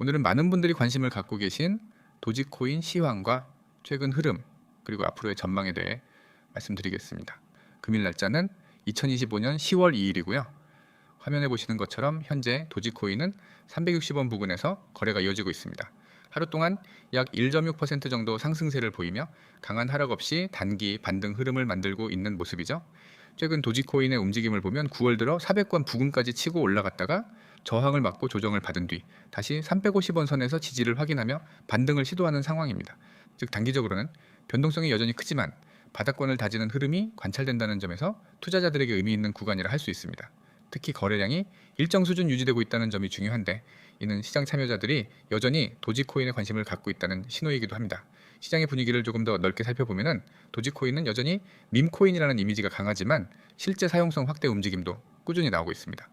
오늘은 많은 분들이 관심을 갖고 계신 도지코인 시황과 최근 흐름 그리고 앞으로의 전망에 대해 말씀드리겠습니다. 금일 날짜는 2025년 10월 2일이고요. 화면에 보시는 것처럼 현재 도지코인은 360원 부근에서 거래가 이어지고 있습니다. 하루 동안 약 1.6% 정도 상승세를 보이며 강한 하락 없이 단기 반등 흐름을 만들고 있는 모습이죠. 최근 도지코인의 움직임을 보면 9월 들어 400원 부근까지 치고 올라갔다가 저항을 맞고 조정을 받은 뒤 다시 350원 선에서 지지를 확인하며 반등을 시도하는 상황입니다. 즉 단기적으로는 변동성이 여전히 크지만 바닥권을 다지는 흐름이 관찰된다는 점에서 투자자들에게 의미 있는 구간이라 할 수 있습니다. 특히 거래량이 일정 수준 유지되고 있다는 점이 중요한데 이는 시장 참여자들이 여전히 도지코인에 관심을 갖고 있다는 신호이기도 합니다. 시장의 분위기를 조금 더 넓게 살펴보면 도지코인은 여전히 밈코인이라는 이미지가 강하지만 실제 사용성 확대 움직임도 꾸준히 나오고 있습니다.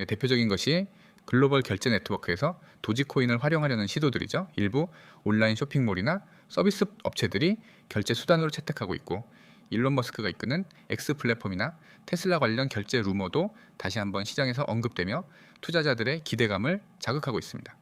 대표적인 것이 글로벌 결제 네트워크에서 도지코인을 활용하려는 시도들이죠. 일부 온라인 쇼핑몰이나 서비스 업체들이 결제 수단으로 채택하고 있고 일론 머스크가 이끄는 X 플랫폼이나 테슬라 관련 결제 루머도 다시 한번 시장에서 언급되며 투자자들의 기대감을 자극하고 있습니다.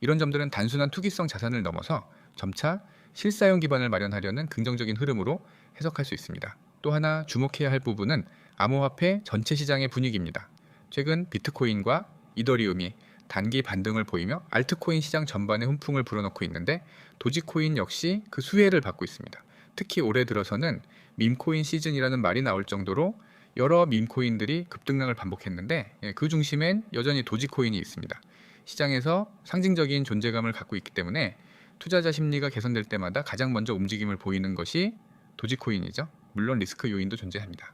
이런 점들은 단순한 투기성 자산을 넘어서 점차 실사용 기반을 마련하려는 긍정적인 흐름으로 해석할 수 있습니다. 또 하나 주목해야 할 부분은 암호화폐 전체 시장의 분위기입니다. 최근 비트코인과 이더리움이 단기 반등을 보이며 알트코인 시장 전반에 훈풍을 불어넣고 있는데 도지코인 역시 그 수혜를 받고 있습니다. 특히 올해 들어서는 밈코인 시즌이라는 말이 나올 정도로 여러 밈코인들이 급등락을 반복했는데 그 중심엔 여전히 도지코인이 있습니다. 시장에서 상징적인 존재감을 갖고 있기 때문에 투자자 심리가 개선될 때마다 가장 먼저 움직임을 보이는 것이 도지코인이죠. 물론 리스크 요인도 존재합니다.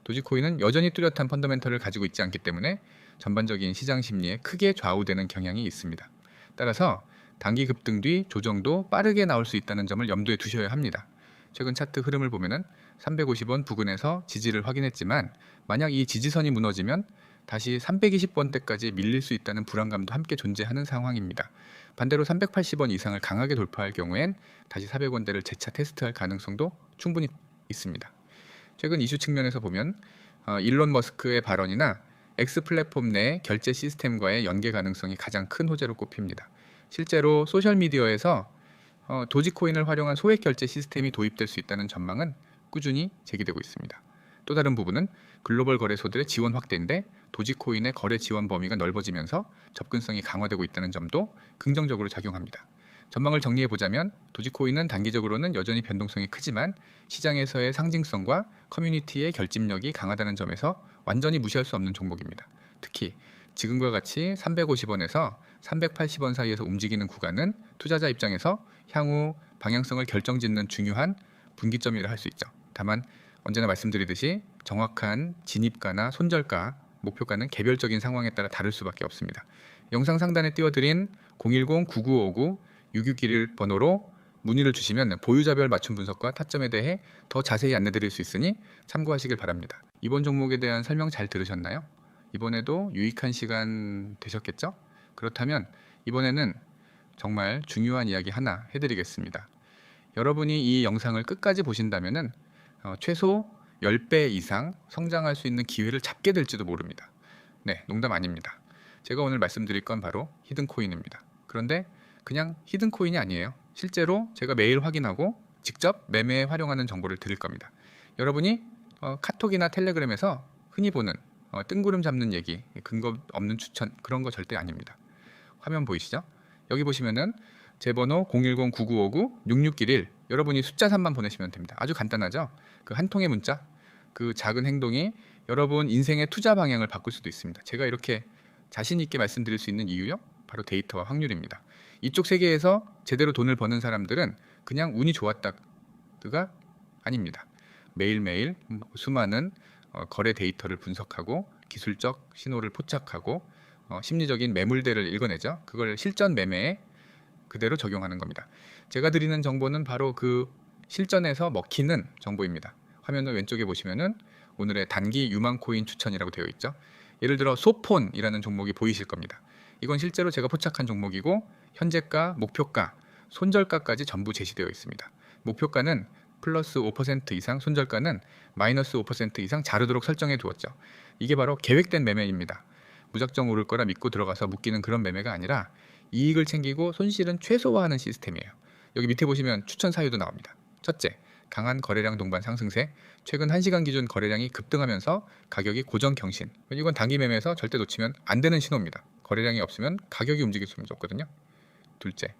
도지코인은 여전히 뚜렷한 펀더멘털을 가지고 있지 않기 때문에 전반적인 시장 심리에 크게 좌우되는 경향이 있습니다. 따라서 단기 급등 뒤 조정도 빠르게 나올 수 있다는 점을 염두에 두셔야 합니다. 최근 차트 흐름을 보면은 350원 부근에서 지지를 확인했지만 만약 이 지지선이 무너지면 다시 320원대까지 밀릴 수 있다는 불안감도 함께 존재하는 상황입니다. 반대로 380원 이상을 강하게 돌파할 경우엔 다시 400원대를 재차 테스트할 가능성도 충분히 있습니다. 최근 이슈 측면에서 보면 일론 머스크의 발언이나 X 플랫폼 내 결제 시스템과의 연계 가능성이 가장 큰 호재로 꼽힙니다. 실제로 소셜미디어에서 도지코인을 활용한 소액 결제 시스템이 도입될 수 있다는 전망은 꾸준히 제기되고 있습니다. 또 다른 부분은 글로벌 거래소들의 지원 확대인데 도지코인의 거래 지원 범위가 넓어지면서 접근성이 강화되고 있다는 점도 긍정적으로 작용합니다. 전망을 정리해 보자면 도지코인은 단기적으로는 여전히 변동성이 크지만 시장에서의 상징성과 커뮤니티의 결집력이 강하다는 점에서 완전히 무시할 수 없는 종목입니다. 특히 지금과 같이 350원에서 380원 사이에서 움직이는 구간은 투자자 입장에서 향후 방향성을 결정짓는 중요한 분기점이라 할 수 있죠. 다만 언제나 말씀드리듯이 정확한 진입가나 손절가, 목표가는 개별적인 상황에 따라 다를 수밖에 없습니다. 영상 상단에 띄워드린 010-9959-6611 번호로 문의를 주시면 보유자별 맞춤 분석과 타점에 대해 더 자세히 안내드릴 수 있으니 참고하시길 바랍니다. 이번 종목에 대한 설명 잘 들으셨나요? 이번에도 유익한 시간 되셨겠죠? 그렇다면 이번에는 정말 중요한 이야기 하나 해드리겠습니다. 여러분이 이 영상을 끝까지 보신다면 최소 10배 이상 성장할 수 있는 기회를 잡게 될지도 모릅니다. 네, 농담 아닙니다. 제가 오늘 말씀드릴 건 바로 히든코인입니다. 그런데 그냥 히든코인이 아니에요. 실제로 제가 매일 확인하고 직접 매매에 활용하는 정보를 드릴 겁니다. 여러분이 카톡이나 텔레그램에서 흔히 보는 뜬구름 잡는 얘기, 근거 없는 추천 그런 거 절대 아닙니다. 화면 보이시죠? 여기 보시면은 제 번호 010-9959-6611 여러분이 숫자 3만 보내시면 됩니다. 아주 간단하죠? 그 한 통의 문자, 그 작은 행동이 여러분 인생의 투자 방향을 바꿀 수도 있습니다. 제가 이렇게 자신 있게 말씀드릴 수 있는 이유요? 바로 데이터와 확률입니다. 이쪽 세계에서 제대로 돈을 버는 사람들은 그냥 운이 좋았다가 아닙니다. 매일매일 수많은 거래 데이터를 분석하고 기술적 신호를 포착하고 심리적인 매물대를 읽어내죠. 그걸 실전 매매에 그대로 적용하는 겁니다. 제가 드리는 정보는 바로 그 실전에서 먹히는 정보입니다. 화면을 왼쪽에 보시면은 오늘의 단기 유망코인 추천이라고 되어 있죠. 예를 들어 소폰이라는 종목이 보이실 겁니다. 이건 실제로 제가 포착한 종목이고 현재가, 목표가, 손절가까지 전부 제시되어 있습니다. 목표가는 플러스 5% 이상, 손절가는 마이너스 5% 이상 자르도록 설정해 두었죠. 이게 바로 계획된 매매입니다. 무작정 오를 거라 믿고 들어가서 묶이는 그런 매매가 아니라 이익을 챙기고 손실은 최소화하는 시스템이에요. 여기 밑에 보시면 추천 사유도 나옵니다. 첫째, 강한 거래량 동반 상승세. 최근 1시간 기준 거래량이 급등하면서 가격이 고정 경신. 이건 단기 매매에서 절대 놓치면 안 되는 신호입니다. 거래량이 없으면 가격이 움직일 수밖에 없거든요. 둘째,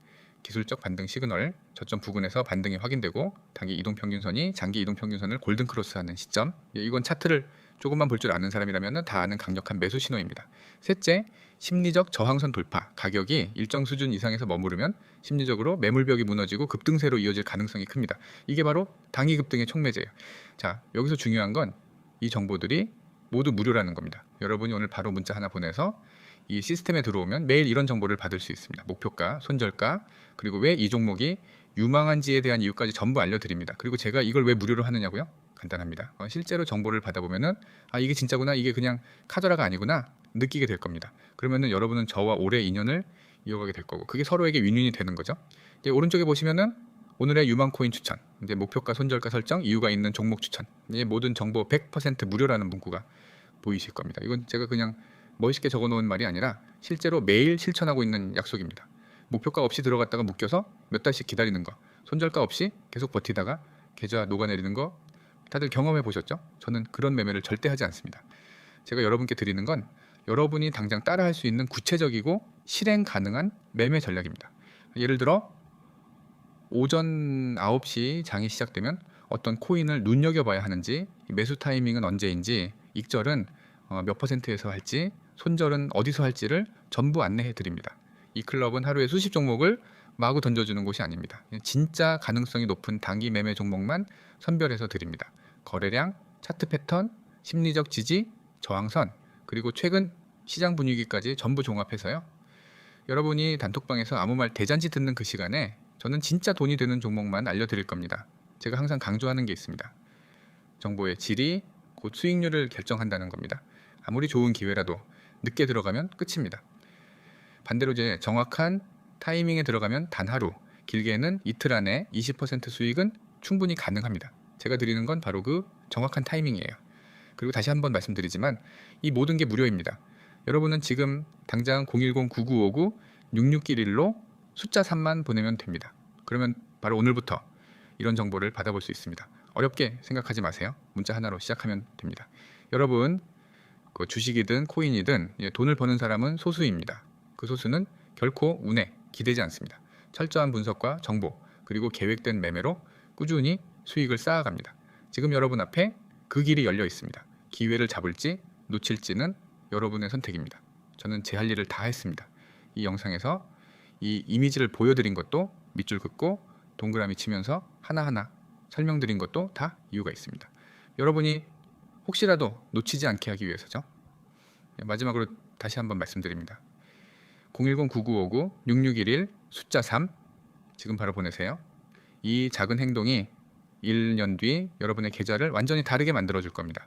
기술적 반등 시그널. 저점 부근에서 반등이 확인되고 단기 이동평균선이 장기 이동평균선을 골든크로스하는 시점. 이건 차트를 조금만 볼 줄 아는 사람이라면 다 아는 강력한 매수 신호입니다. 셋째, 심리적 저항선 돌파. 가격이 일정 수준 이상에서 머무르면 심리적으로 매물벽이 무너지고 급등세로 이어질 가능성이 큽니다. 이게 바로 단기 급등의 촉매제예요. 자, 여기서 중요한 건 이 정보들이 모두 무료라는 겁니다. 여러분이 오늘 바로 문자 하나 보내서 이 시스템에 들어오면 매일 이런 정보를 받을 수 있습니다. 목표가, 손절가, 그리고 왜 이 종목이 유망한지에 대한 이유까지 전부 알려드립니다. 그리고 제가 이걸 왜 무료로 하느냐고요? 간단합니다. 실제로 정보를 받아보면은 아, 이게 진짜구나, 이게 그냥 카더라가 아니구나 느끼게 될 겁니다. 그러면은 여러분은 저와 오래 인연을 이어가게 될 거고, 그게 서로에게 윈윈이 되는 거죠. 이제 오른쪽에 보시면은 오늘의 유망 코인 추천, 이제 목표가, 손절가 설정, 이유가 있는 종목 추천, 이제 모든 정보 100% 무료라는 문구가 보이실 겁니다. 이건 제가 그냥 멋있게 적어놓은 말이 아니라 실제로 매일 실천하고 있는 약속입니다. 목표가 없이 들어갔다가 묶여서 몇 달씩 기다리는 거, 손절가 없이 계속 버티다가 계좌 녹아내리는 거 다들 경험해 보셨죠? 저는 그런 매매를 절대 하지 않습니다. 제가 여러분께 드리는 건 여러분이 당장 따라할 수 있는 구체적이고 실행 가능한 매매 전략입니다. 예를 들어 오전 9시 장이 시작되면 어떤 코인을 눈여겨봐야 하는지, 매수 타이밍은 언제인지, 익절은 몇 %에서 할지, 손절은 어디서 할지를 전부 안내해 드립니다. 이 클럽은 하루에 수십 종목을 마구 던져주는 곳이 아닙니다. 진짜 가능성이 높은 단기 매매 종목만 선별해서 드립니다. 거래량, 차트 패턴, 심리적 지지, 저항선, 그리고 최근 시장 분위기까지 전부 종합해서요. 여러분이 단톡방에서 아무 말 대잔치 듣는 그 시간에 저는 진짜 돈이 되는 종목만 알려드릴 겁니다. 제가 항상 강조하는 게 있습니다. 정보의 질이 곧 수익률을 결정한다는 겁니다. 아무리 좋은 기회라도 늦게 들어가면 끝입니다. 반대로 이제 정확한 타이밍에 들어가면 단 하루, 길게는 이틀 안에 20% 수익은 충분히 가능합니다. 제가 드리는 건 바로 그 정확한 타이밍이에요. 그리고 다시 한번 말씀드리지만 이 모든 게 무료입니다. 여러분은 지금 당장 010-9959-6611로 숫자 3만 보내면 됩니다. 그러면 바로 오늘부터 이런 정보를 받아볼 수 있습니다. 어렵게 생각하지 마세요. 문자 하나로 시작하면 됩니다. 여러분, 그 주식이든 코인이든 돈을 버는 사람은 소수입니다. 그 소수는 결코 운에 기대지 않습니다. 철저한 분석과 정보, 그리고 계획된 매매로 꾸준히 수익을 쌓아갑니다. 지금 여러분 앞에 그 길이 열려 있습니다. 기회를 잡을지 놓칠지는 여러분의 선택입니다. 저는 제 할 일을 다 했습니다. 이 영상에서 이 이미지를 보여드린 것도 밑줄 긋고 동그라미 치면서 하나하나 설명드린 것도 다 이유가 있습니다. 여러분이 혹시라도 놓치지 않게 하기 위해서죠. 마지막으로 다시 한번 말씀드립니다. 010-9959-6611 숫자 3 지금 바로 보내세요. 이 작은 행동이 1년 뒤 여러분의 계좌를 완전히 다르게 만들어 줄 겁니다.